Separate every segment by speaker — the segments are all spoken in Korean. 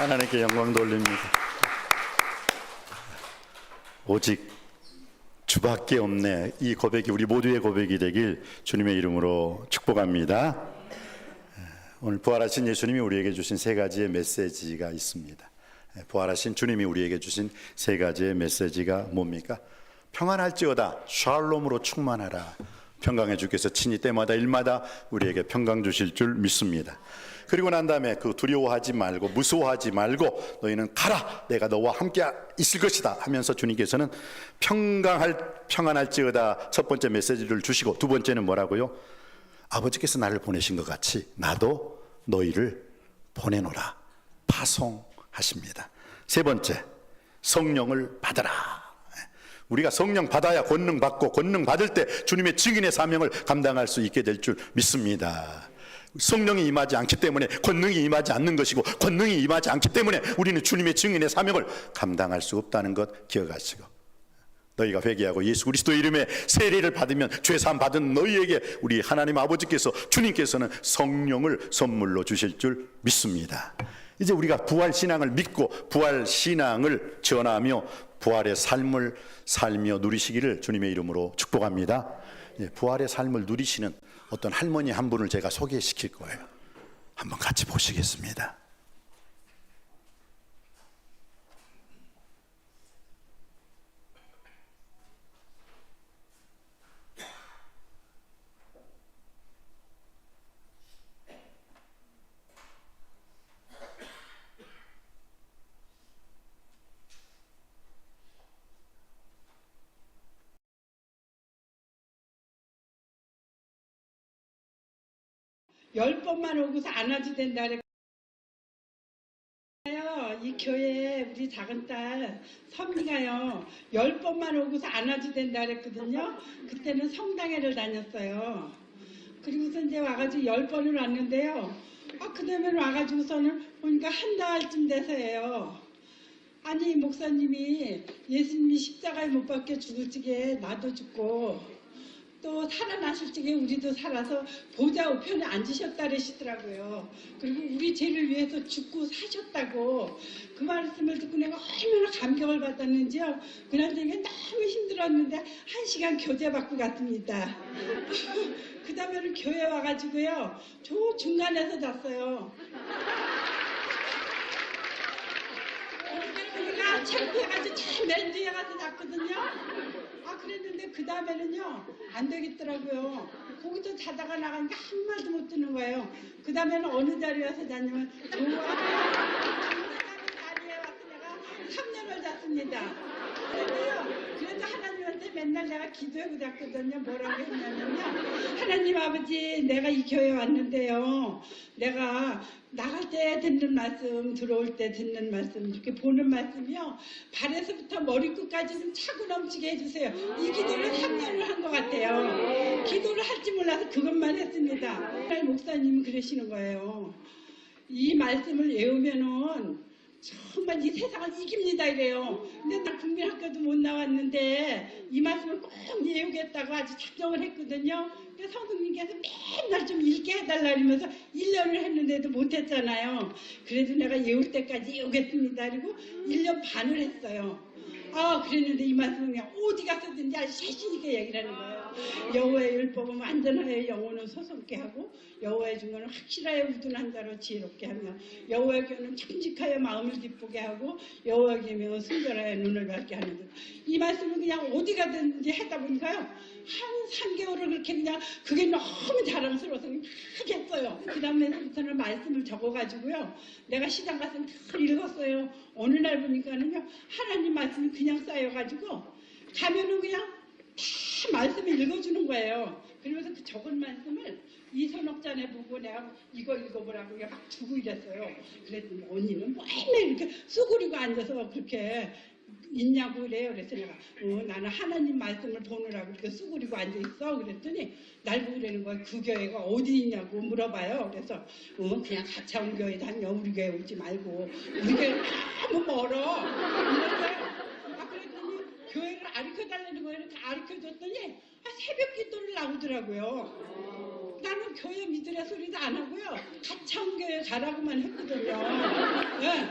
Speaker 1: 하나님께 영광 돌립니다. 오직 주밖에 없네. 이 고백이 우리 모두의 고백이 되길 주님의 이름으로 축복합니다. 오늘 부활하신 예수님이 우리에게 주신 세 가지의 메시지가 있습니다. 부활하신 주님이 우리에게 주신 세 가지의 메시지가 뭡니까? 평안할지어다, 샬롬으로 충만하라. 평강의 주께서 친히 때마다 일마다 우리에게 평강 주실 줄 믿습니다. 그리고 난 다음에 그 두려워하지 말고 무서워하지 말고 너희는 가라, 내가 너와 함께 있을 것이다 하면서 주님께서는 평안할지어다 첫 번째 메시지를 주시고, 두 번째는 뭐라고요? 아버지께서 나를 보내신 것 같이 나도 너희를 보내노라 파송하십니다. 세 번째, 성령을 받아라. 우리가 성령 받아야 권능 받고, 권능 받을 때 주님의 증인의 사명을 감당할 수 있게 될 줄 믿습니다. 성령이 임하지 않기 때문에 권능이 임하지 않는 것이고, 권능이 임하지 않기 때문에 우리는 주님의 증인의 사명을 감당할 수 없다는 것 기억하시고, 너희가 회개하고 예수 그리스도의 이름에 세례를 받으면 죄사함 받은 너희에게 우리 하나님 아버지께서, 주님께서는 성령을 선물로 주실 줄 믿습니다. 이제 우리가 부활 신앙을 믿고 부활 신앙을 전하며 부활의 삶을 살며 누리시기를 주님의 이름으로 축복합니다. 부활의 삶을 누리시는 어떤 할머니 한 분을 제가 소개시킬 거예요. 한번 같이 보시겠습니다.
Speaker 2: 열 번만 오고서 안아도 된다 그래. 이 교회에 우리 작은 딸 선미가요, 10번만 오고서 안아도 된다 그랬거든요. 그때는 성당회를 다녔어요. 그리고서 이제 와가지고 10번을 왔는데요. 그 다음에 와가지고서는 보니까 한 달쯤 돼서예요. 아니, 목사님이 예수님이 십자가에 못 박혀 죽을 적에 나도 죽고 또 살아나실 적에 우리도 살아서 보좌 우편에 앉으셨다 그러시더라고요. 그리고 우리 죄를 위해서 죽고 사셨다고, 그 말씀을 듣고 내가 얼마나 감격을 받았는지요. 그날 저녁에 너무 힘들었는데 1시간 교제 받고 갔습니다. 그 다음에는 교회 와가지고요, 저 중간에서 잤어요. 우리가 창피해가지고 참 맨 뒤에 가서 잤거든요. 그랬는데 그 다음에는요 안 되겠더라고요. 거기서 자다가 나가니까 한 말도 못 듣는 거예요. 그 다음에는 어느 자리에 와서 잤냐면 자리에 와서 내가 3년을 잤습니다. 그래도 하나님한테 맨날 내가 기도하고 잤거든요. 뭐라고 했냐면요, 하나님 아버지, 내가 이 교회 왔는데요, 내가 나갈 때 듣는 말씀, 들어올 때 듣는 말씀, 이렇게 보는 말씀이요, 발에서부터 머리끝까지 좀 차고 넘치게 해주세요. 이 기도를 3년을 한 것 같아요. 기도를 할지 몰라서 그것만 했습니다. 목사님은 그러시는 거예요. 이 말씀을 외우면은 정말 이 세상을 이깁니다 이래요. 근데 나 국민학교도 못 나왔는데 이 말씀을 꼭 외우겠다고 아주 작정을 했거든요. 그래서 성도님께서 맨날 좀 읽게 해달라 그러면서 1년을 했는데도 못했잖아요. 그래도 내가 외울 때까지 외우겠습니다. 그리고 1년 반을 했어요. 그랬는데 이 말씀은 그냥 어디 가서든지 아주 자신 있게 얘기를 하는 거예요. 여호와의 율법은 완전하여 영혼을 소송케 하고, 여호와의 증거는 확실하여 우둔한 자로 지혜롭게 하며, 여호와의 교는 정직하여 마음을 기쁘게 하고, 여호와의 계명은 순결하여 눈을 밝게 하는 듯. 이 말씀은 그냥 어디 가든지 하다 보니까요, 한 3개월을 그렇게 그냥 그게 너무 자랑스러워서 막 했어요. 그 다음에부터는 말씀을 적어가지고요, 내가 시장 가서 다 읽었어요. 어느 날 보니까는요, 하나님 말씀이 그냥 쌓여가지고 가면은 그냥 다 말씀을 읽어주는 거예요. 그러면서 그 적은 말씀을 이선옥잔에 보고 내가 이거 읽어보라고 막 주고 이랬어요. 그랬더니 언니는 맨날 이렇게 쑥그리고 앉아서 그렇게 있냐고 그래요. 그래서 내가 나는 하나님 말씀을 보느라고 이렇게 쑥그리고 앉아있어. 그랬더니 날 보고 그러는 거예요. 그 교회가 어디 있냐고 물어봐요. 그래서 그냥 가차운 교회 다녀. 우리 교회 오지 말고. 우리 교회 너무 멀어. 이랬어요. 그랬더니 교회를 가르쳐달라는 거예요. 이렇게 가르쳐줬더니 새벽 기도를 나오더라고요. 나는 교회 믿으라 소리도 안 하고요, 가차운 교회 가라고만 했거든요. 네.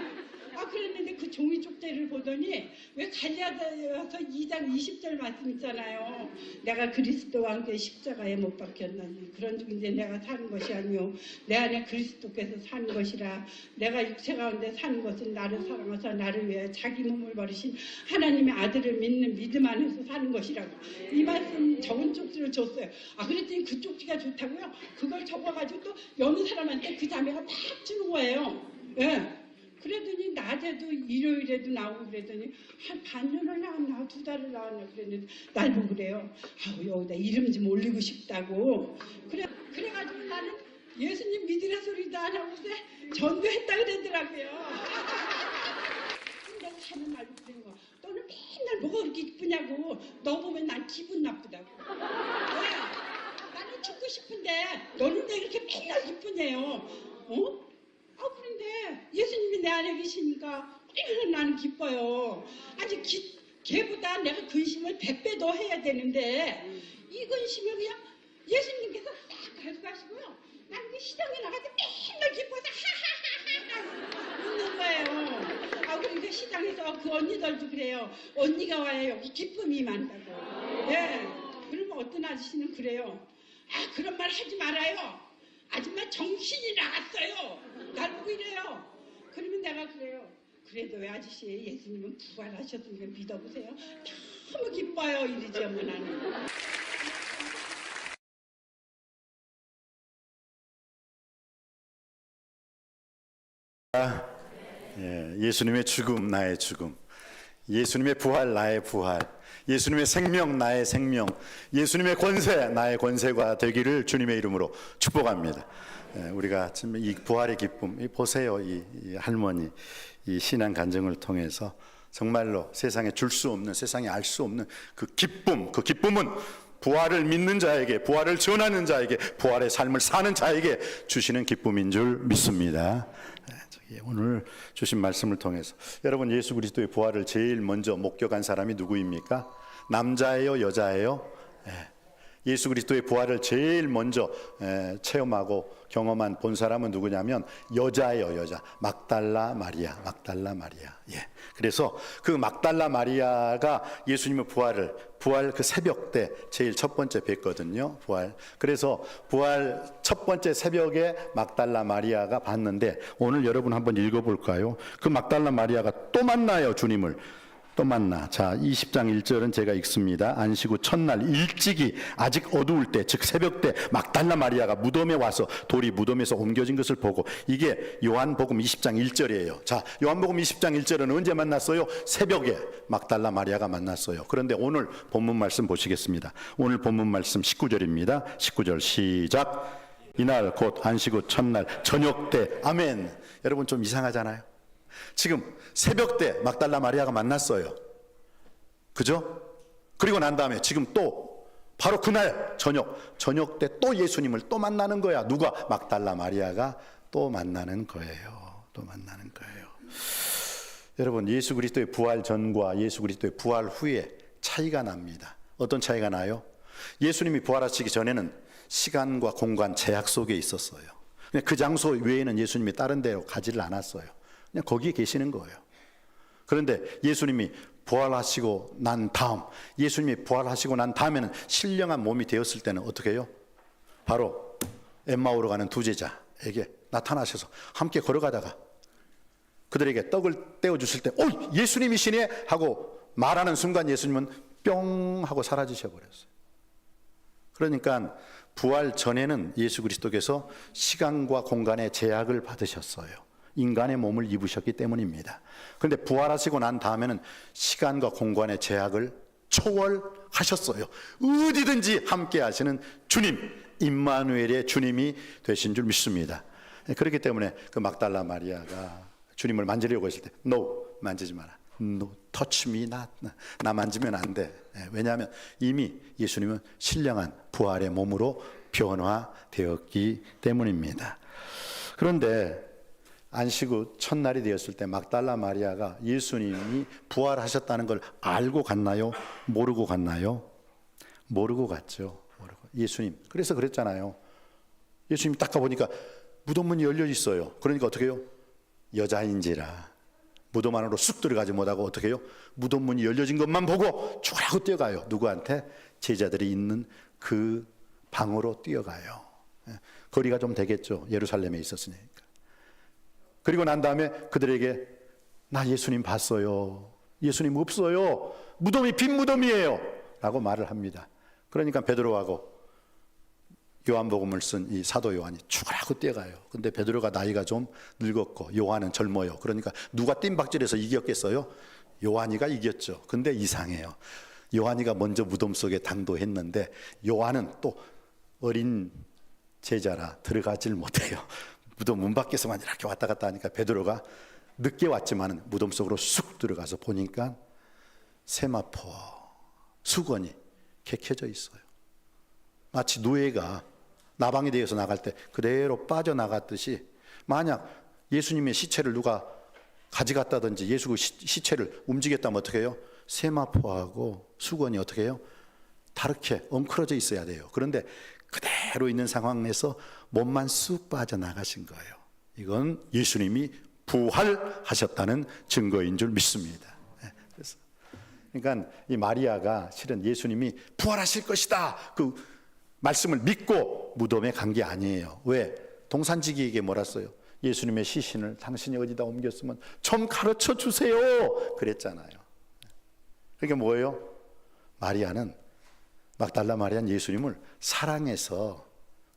Speaker 2: 갈릴리를 보더니 왜 갈라디아서 2장 20절 말씀 있잖아요. 내가 그리스도와 함께 십자가에 못 박혔나니 그런즉 이제 내가 사는 것이 아니요 내 안에 그리스도께서 사는 것이라. 내가 육체 가운데 사는 것은 나를 사랑하사 나를 위해 자기 몸을 버리신 하나님의 아들을 믿는 믿음 안에서 사는 것이라고. 이 말씀 적은 쪽지를 줬어요. 그랬더니 그 쪽지가 좋다고요? 그걸 적어가지고 또 여느 사람한테 그 자매가 막 주는 거예요. 예. 그러더니 낮에도 일요일에도 나오고 그랬더니 한 반년을 나왔나 2달을 나왔나 그랬는데 날 보고 그래요. 여기다 이름 좀 올리고 싶다고. 그래가지고 나는 예수님 믿으라 소리도 안 하고 전도했다 그러더라고요. 근데 사는 말로 그런 거. 너는 맨날 뭐가 그렇게 이쁘냐고. 너 보면 난 기분 나쁘다고. 나는 죽고 싶은데 너는 왜 이렇게 맨날 기쁘냐요. 그런데 예수님이 내 안에 계시니까 얼마나 나는 기뻐요. 아직 걔보다 내가 근심을 100배 더 해야 되는데 이 근심을 그냥 예수님께서 딱 가져가시고요. 나는 그 시장에 나가서 맨날 기뻐서 하하하하 웃는 거예요. 그러니까 시장에서 그 언니들도 그래요. 언니가 와야 여기 기쁨이 많다고. 예. 그러면 어떤 아저씨는 그래요. 그런 말 하지 말아요. 아줌마 정신이 나갔어요. 날 보고 이래요. 그러면 내가 그래요. 그래도 왜 아저씨 예수님은 부활하셨으니까 믿어보세요. 너무 기뻐요. 이러지 어머 나는.
Speaker 1: 예수님의 죽음 나의 죽음, 예수님의 부활 나의 부활, 예수님의 생명 나의 생명, 예수님의 권세 나의 권세가 되기를 주님의 이름으로 축복합니다. 우리가 지금 이 부활의 기쁨, 보세요. 이 할머니 이 신앙 간증을 통해서 정말로 세상에 줄 수 없는, 세상에 알 수 없는 그 기쁨, 그 기쁨은 부활을 믿는 자에게, 부활을 전하는 자에게, 부활의 삶을 사는 자에게 주시는 기쁨인 줄 믿습니다. 오늘 주신 말씀을 통해서 여러분, 예수 그리스도의 부활을 제일 먼저 목격한 사람이 누구입니까? 남자예요, 여자예요? 예수 그리스도의 부활을 제일 먼저 체험하고 경험한 본 사람은 누구냐면 여자예요, 여자. 막달라 마리아. 그래서 그 막달라 마리아가 예수님의 부활 그 새벽 때 제일 첫 번째 뵀거든요. 부활. 그래서 부활 첫 번째 새벽에 막달라 마리아가 봤는데 오늘 여러분 한번 읽어볼까요? 그 막달라 마리아가 또 만나요, 주님을. 또 만나. 자, 20장 1절은 제가 읽습니다. 안식 후 첫날 일찍이 아직 어두울 때, 즉 새벽 때 막달라 마리아가 무덤에 와서 돌이 무덤에서 옮겨진 것을 보고, 이게 요한복음 20장 1절이에요. 자, 요한복음 20장 1절은 언제 만났어요? 새벽에 막달라 마리아가 만났어요. 그런데 오늘 본문 말씀 보시겠습니다. 오늘 본문 말씀 19절입니다. 19절 시작. 이날 곧 안식 후 첫날 저녁 때. 아멘. 여러분 좀 이상하잖아요. 지금 새벽 때 막달라 마리아가 만났어요. 그죠? 그리고 난 다음에 지금 또 바로 그날 저녁 때 또 예수님을 또 만나는 거야. 누가? 막달라 마리아가 또 만나는 거예요. 여러분, 예수 그리스도의 부활 전과 예수 그리스도의 부활 후에 차이가 납니다. 어떤 차이가 나요? 예수님이 부활하시기 전에는 시간과 공간 제약 속에 있었어요. 그 장소 외에는 예수님이 다른 데로 가지를 않았어요. 그냥 거기에 계시는 거예요. 그런데 예수님이 부활하시고 난 다음에는 신령한 몸이 되었을 때는 어떻게 해요? 바로 엠마오로 가는 두 제자에게 나타나셔서 함께 걸어가다가 그들에게 떡을 떼어주실 때 예수님이시네 하고 말하는 순간 예수님은 뿅 하고 사라지셔 버렸어요. 그러니까 부활 전에는 예수 그리스도께서 시간과 공간의 제약을 받으셨어요. 인간의 몸을 입으셨기 때문입니다. 그런데 부활하시고 난 다음에는 시간과 공간의 제약을 초월하셨어요. 어디든지 함께 하시는 주님, 임마누엘의 주님이 되신 줄 믿습니다. 그렇기 때문에 그 막달라 마리아가 주님을 만지려고 했을 때 No, 만지지 마라. No, touch me not. 나 만지면 안 돼. 왜냐하면 이미 예수님은 신령한 부활의 몸으로 변화되었기 때문입니다. 그런데 안식 후 첫날이 되었을 때 막달라 마리아가 예수님이 부활하셨다는 걸 알고 갔나요? 모르고 갔나요? 모르고 갔죠. 예수님. 그래서 그랬잖아요. 예수님이 딱 가보니까 무덤 문이 열려 있어요. 그러니까 어떻게 해요? 여자인지라 무덤 안으로 쑥 들어가지 못하고 어떻게 해요? 무덤 문이 열려진 것만 보고 죽으라고 뛰어가요. 누구한테? 제자들이 있는 그 방으로 뛰어가요. 거리가 좀 되겠죠. 예루살렘에 있었으니까. 그리고 난 다음에 그들에게 나 예수님 봤어요. 예수님 없어요. 무덤이 빈 무덤이에요. 라고 말을 합니다. 그러니까 베드로하고 요한복음을 쓴 이 사도 요한이 죽으라고 뛰어가요. 근데 베드로가 나이가 좀 늙었고 요한은 젊어요. 그러니까 누가 뜀박질해서 이겼겠어요? 요한이가 이겼죠. 근데 이상해요. 요한이가 먼저 무덤 속에 당도했는데 요한은 또 어린 제자라 들어가질 못해요. 무덤 문 밖에서만 이렇게 왔다 갔다 하니까 베드로가 늦게 왔지만 무덤 속으로 쑥 들어가서 보니까 세마포 수건이 개켜져 있어요. 마치 노예가 나방에 대해서 나갈 때 그대로 빠져나갔듯이, 만약 예수님의 시체를 누가 가져갔다든지 예수 그 시체를 움직였다면 어떻게 해요? 세마포하고 수건이 어떻게 해요? 다르게 엉클어져 있어야 돼요. 그런데 그대로 있는 상황에서 몸만 쑥 빠져나가신 거예요. 이건 예수님이 부활하셨다는 증거인 줄 믿습니다. 그러니까 이 마리아가 실은 예수님이 부활하실 것이다 그 말씀을 믿고 무덤에 간 게 아니에요. 왜? 동산지기에게 뭐라 써요? 예수님의 시신을 당신이 어디다 옮겼으면 좀 가르쳐 주세요 그랬잖아요. 그게 뭐예요? 마리아는, 막달라 마리아는 예수님을 사랑해서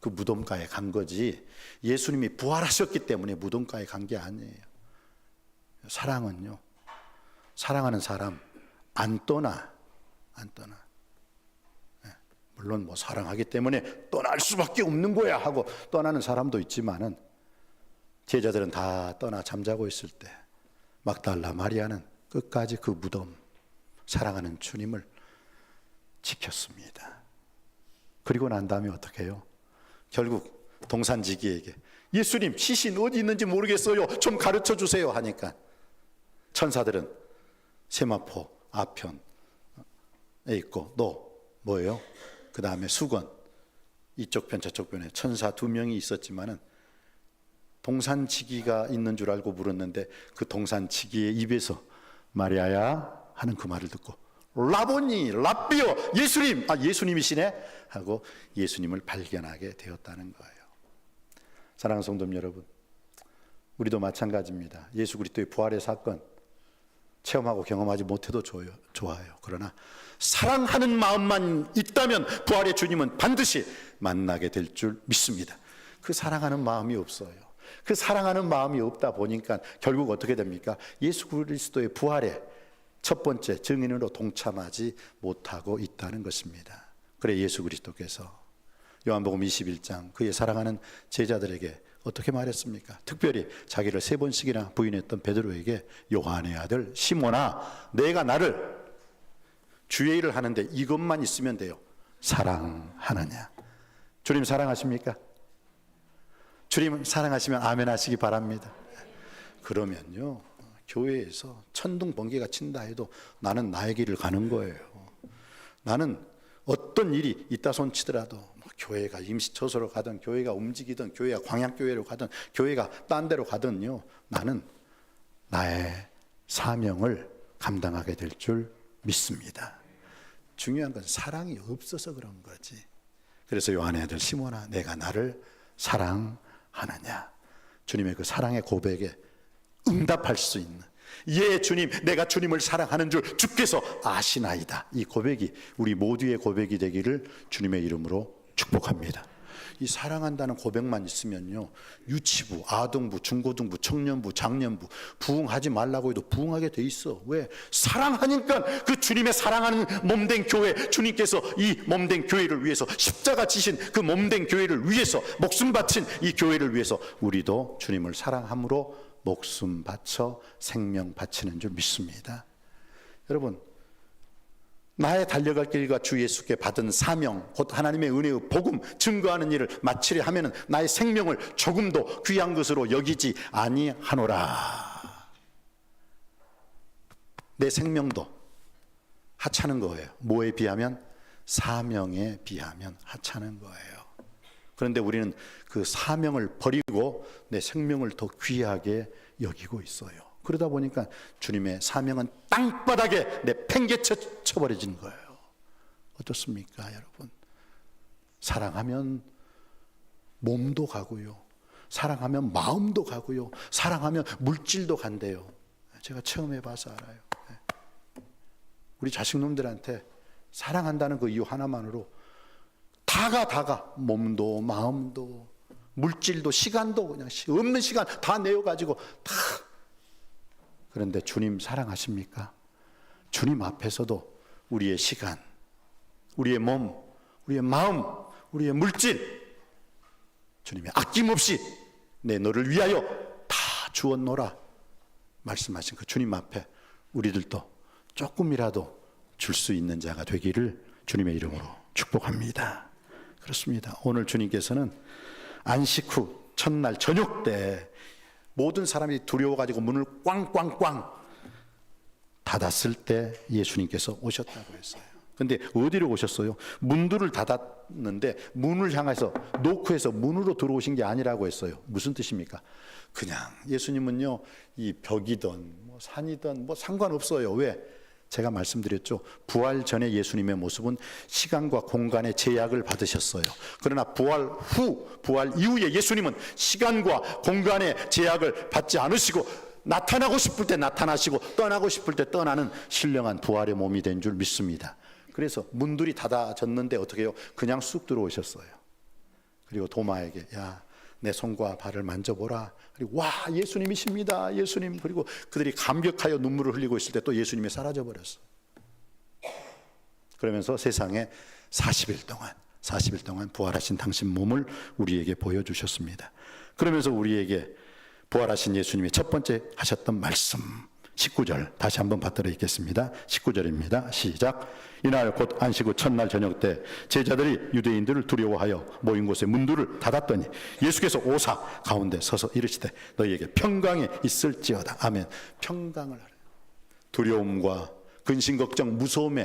Speaker 1: 그 무덤가에 간 거지, 예수님이 부활하셨기 때문에 무덤가에 간 게 아니에요. 사랑은요, 사랑하는 사람 안 떠나. 물론 뭐 사랑하기 때문에 떠날 수밖에 없는 거야 하고 떠나는 사람도 있지만은, 제자들은 다 떠나 잠자고 있을 때 막달라 마리아는 끝까지 그 무덤, 사랑하는 주님을 지켰습니다. 그리고 난 다음에 어떻게 해요? 결국 동산지기에게 예수님 시신 어디 있는지 모르겠어요, 좀 가르쳐 주세요 하니까 천사들은 세마포 아편에 있고, 또 뭐예요? 그 다음에 수건, 이쪽 편 저쪽 편에 천사 2명이 있었지만은 동산지기가 있는 줄 알고 물었는데 그 동산지기의 입에서 마리아야 하는 그 말을 듣고 라보니, 랍비요, 예수님, 예수님이시네 하고 예수님을 발견하게 되었다는 거예요. 사랑하는 성도 여러분, 우리도 마찬가지입니다. 예수 그리스도의 부활의 사건 체험하고 경험하지 못해도 좋아요. 그러나 사랑하는 마음만 있다면 부활의 주님은 반드시 만나게 될 줄 믿습니다. 그 사랑하는 마음이 없어요. 그 사랑하는 마음이 없다 보니까 결국 어떻게 됩니까? 예수 그리스도의 부활의 첫 번째 증인으로 동참하지 못하고 있다는 것입니다. 그래 예수 그리스도께서 요한복음 21장 그의 사랑하는 제자들에게 어떻게 말했습니까? 특별히 자기를 3번씩이나 부인했던 베드로에게 요한의 아들 시몬아, 내가 나를 주의 일을 하는데 이것만 있으면 돼요. 사랑하느냐? 주님 사랑하십니까? 주님 사랑하시면 아멘 하시기 바랍니다. 그러면요, 교회에서 천둥 번개가 친다 해도 나는 나의 길을 가는 거예요. 나는 어떤 일이 있다 손 치더라도 교회가 임시처소로 가든 교회가 움직이든 교회가 광양교회로 가든 교회가 딴 데로 가든요, 나는 나의 사명을 감당하게 될 줄 믿습니다. 중요한 건 사랑이 없어서 그런 거지. 그래서 요한의 아들 시몬아, 내가 나를 사랑하느냐? 주님의 그 사랑의 고백에 응답할 수 있는, 예 주님, 내가 주님을 사랑하는 줄 주께서 아시나이다, 이 고백이 우리 모두의 고백이 되기를 주님의 이름으로 축복합니다. 이 사랑한다는 고백만 있으면요, 유치부, 아동부, 중고등부, 청년부, 장년부 부흥하지 말라고 해도 부흥하게 돼 있어. 왜? 사랑하니까. 그 주님의 사랑하는 몸된 교회, 주님께서 이 몸된 교회를 위해서 십자가 지신 그 몸된 교회를 위해서 목숨 바친 이 교회를 위해서 우리도 주님을 사랑함으로 목숨 바쳐 생명 바치는 줄 믿습니다. 여러분, 나의 달려갈 길과 주 예수께 받은 사명, 곧 하나님의 은혜의 복음 증거하는 일을 마치려 하면은 나의 생명을 조금도 귀한 것으로 여기지 아니하노라. 내 생명도 하찮은 거예요. 뭐에 비하면? 사명에 비하면 하찮은 거예요. 그런데 우리는 그 사명을 버리고 내 생명을 더 귀하게 여기고 있어요. 그러다 보니까 주님의 사명은 땅바닥에 내팽개쳐 쳐버려진 거예요. 어떻습니까, 여러분? 사랑하면 몸도 가고요, 사랑하면 마음도 가고요, 사랑하면 물질도 간대요. 제가 체험해 봐서 알아요. 우리 자식놈들한테 사랑한다는 그 이유 하나만으로 다가 몸도 마음도 물질도 시간도 그냥 없는 시간 다 내어가지고 다. 그런데 주님 사랑하십니까? 주님 앞에서도 우리의 시간, 우리의 몸, 우리의 마음, 우리의 물질, 주님이 아낌없이 내 너를 위하여 다 주었노라 말씀하신 그 주님 앞에 우리들도 조금이라도 줄 수 있는 자가 되기를 주님의 이름으로 축복합니다. 그렇습니다. 오늘 주님께서는 안식 후 첫날 저녁 때 모든 사람이 두려워가지고 문을 꽝꽝꽝 닫았을 때 예수님께서 오셨다고 했어요. 근데 어디로 오셨어요? 문들을 닫았는데 문을 향해서 노크해서 문으로 들어오신 게 아니라고 했어요. 무슨 뜻입니까? 그냥 예수님은요, 이 벽이든 뭐 산이든 뭐 상관없어요. 왜? 제가 말씀드렸죠. 부활 전에 예수님의 모습은 시간과 공간의 제약을 받으셨어요. 그러나 부활 후, 부활 이후에 예수님은 시간과 공간의 제약을 받지 않으시고 나타나고 싶을 때 나타나시고 떠나고 싶을 때 떠나는 신령한 부활의 몸이 된 줄 믿습니다. 그래서 문들이 닫아졌는데 어떻게 해요? 그냥 쑥 들어오셨어요. 그리고 도마에게 야, 내 손과 발을 만져보라. 그리고 와, 예수님이십니다, 예수님. 그리고 그들이 감격하여 눈물을 흘리고 있을 때 또 예수님이 사라져 버렸어요. 그러면서 세상에 40일 동안 부활하신 당신 몸을 우리에게 보여주셨습니다. 그러면서 우리에게 부활하신 예수님이 첫 번째 하셨던 말씀 19절 다시 한번 받들어 읽겠습니다. 19절입니다. 시작. 이날 곧 안식 후 첫날 저녁 때 제자들이 유대인들을 두려워하여 모인 곳에 문들을 닫았더니 예수께서 오사 가운데 서서 이르시되 너희에게 평강이 있을지어다. 아멘. 평강을 하라. 두려움과 근심 걱정 무서움에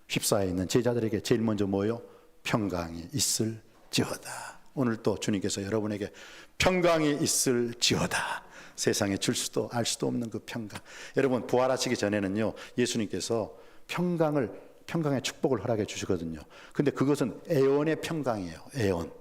Speaker 1: 휩싸여 있는 제자들에게 제일 먼저 뭐예요? 평강이 있을지어다. 오늘 또 주님께서 여러분에게 평강이 있을지어다. 세상에 줄 수도 알 수도 없는 그 평강. 여러분 부활하시기 전에는요, 예수님께서 평강의 축복을 허락해 주시거든요. 근데 그것은 애원의 평강이에요.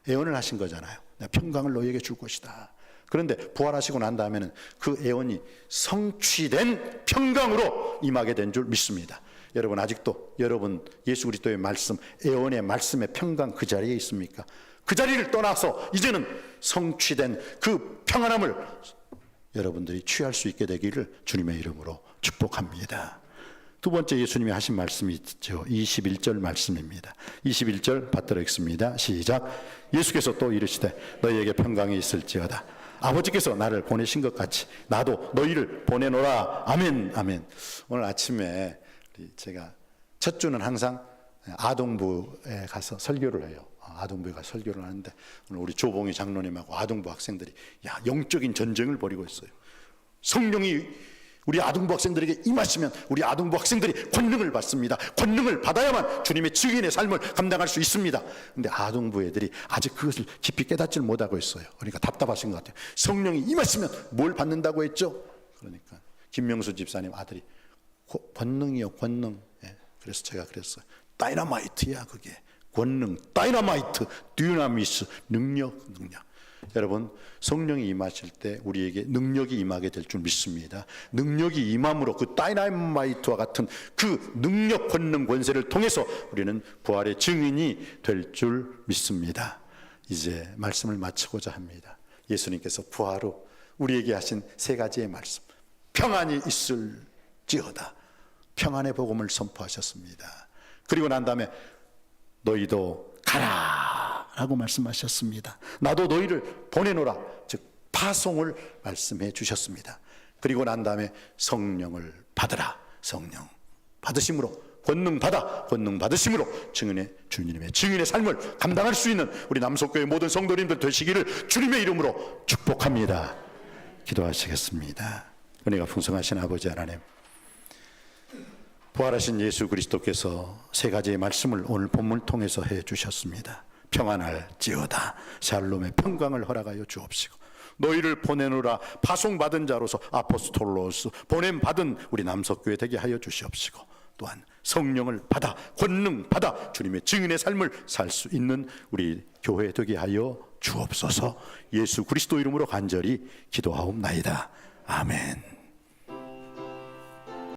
Speaker 1: 애원을 하신 거잖아요. 내가 평강을 너희에게 줄 것이다. 그런데 부활하시고 난 다음에는 그 애원이 성취된 평강으로 임하게 된 줄 믿습니다. 여러분 아직도 여러분 예수 그리스도의 말씀, 애원의 말씀의 평강 그 자리에 있습니까? 그 자리를 떠나서 이제는 성취된 그 평안함을 여러분들이 취할 수 있게 되기를 주님의 이름으로 축복합니다. 두 번째 예수님이 하신 말씀이 있죠. 21절 말씀입니다. 21절 받들어 읽습니다. 시작. 예수께서 또 이르시되 너희에게 평강이 있을지어다. 아버지께서 나를 보내신 것 같이 나도 너희를 보내노라. 아멘. 아멘. 오늘 아침에 제가 첫 주는 항상 아동부에 가서 설교를 해요. 아동부에 가서 설교를 하는데 오늘 우리 조봉희 장로님하고 아동부 학생들이 영적인 전쟁을 벌이고 있어요. 성령이 우리 아동부 학생들에게 임하시면 우리 아동부 학생들이 권능을 받습니다. 권능을 받아야만 주님의 증인의 삶을 감당할 수 있습니다. 근데 아동부 애들이 아직 그것을 깊이 깨닫지를 못하고 있어요. 그러니까 답답하신 것 같아요. 성령이 임하시면 뭘 받는다고 했죠? 그러니까 김명수 집사님 아들이 권능이요, 권능. 그래서 제가 그랬어요. 다이너마이트야 그게. 권능, 다이너마이트, 듀나미스, 능력. 여러분 성령이 임하실 때 우리에게 능력이 임하게 될 줄 믿습니다. 능력이 임함으로 그 다이너마이트와 같은 그 능력, 권능, 권세를 통해서 우리는 부활의 증인이 될 줄 믿습니다. 이제 말씀을 마치고자 합니다. 예수님께서 부활 후 우리에게 하신 세 가지의 말씀, 평안이 있을지어다. 평안의 복음을 선포하셨습니다. 그리고 난 다음에 너희도 가라 라고 말씀하셨습니다. 나도 너희를 보내노라, 즉 파송을 말씀해 주셨습니다. 그리고 난 다음에 성령을 받으라. 성령 받으심으로 권능 받으심으로 주님의 증인의 삶을 감당할 수 있는 우리 남석교회 모든 성도님들 되시기를 주님의 이름으로 축복합니다. 기도하시겠습니다. 은혜가 풍성하신 아버지 하나님, 부활하신 예수 그리스도께서 세 가지의 말씀을 오늘 본문을 통해서 해 주셨습니다. 평안할지어다. 샬롬의 평강을 허락하여 주옵시고 너희를 보내노라 파송받은 자로서 아포스톨로스 보냄받은 우리 남석교회 되게 하여 주시옵시고, 또한 성령을 받아 권능 받아 주님의 증인의 삶을 살 수 있는 우리 교회 되게 하여 주옵소서. 예수 그리스도 이름으로 간절히 기도하옵나이다. 아멘.